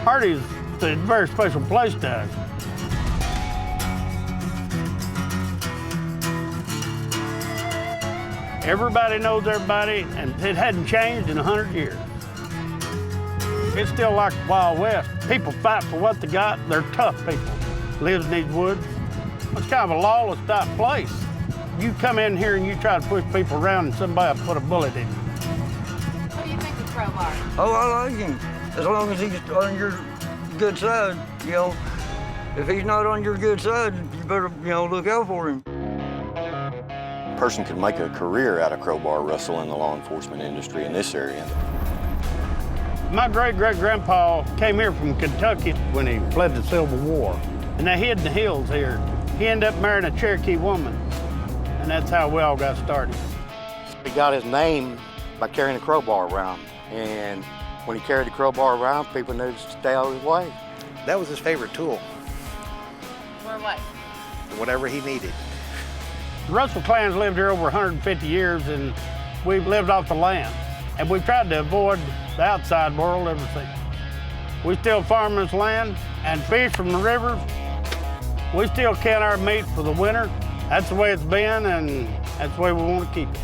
Hardy's a very special place to us. Everybody knows everybody, and it hadn't changed in 100 years. It's still like the Wild West. People fight for what they got. They're tough people. Lives in these woods. It's kind of a lawless type place. You come in here and you try to push people around and somebody will put a bullet in you. What do you think of Crowbar? Oh, I like him. As long as he's on your good side, you know. If he's not on your good side, you better, look out for him. A person could make a career out of crowbar rustle in the law enforcement industry in this area. My great-great-grandpa came here from Kentucky when he fled the Civil War. And they hid in the hills here. He ended up marrying a Cherokee woman. And that's how we all got started. He got his name by carrying a crowbar around. And when he carried the crowbar around, people knew to stay out of his way. That was his favorite tool. For what? Whatever he needed. The Russell clan's lived here over 150 years, and we've lived off the land. And we've tried to avoid the outside world ever since. We still farm this land and fish from the rivers. We still can our meat for the winter. That's the way it's been, and that's the way we want to keep it.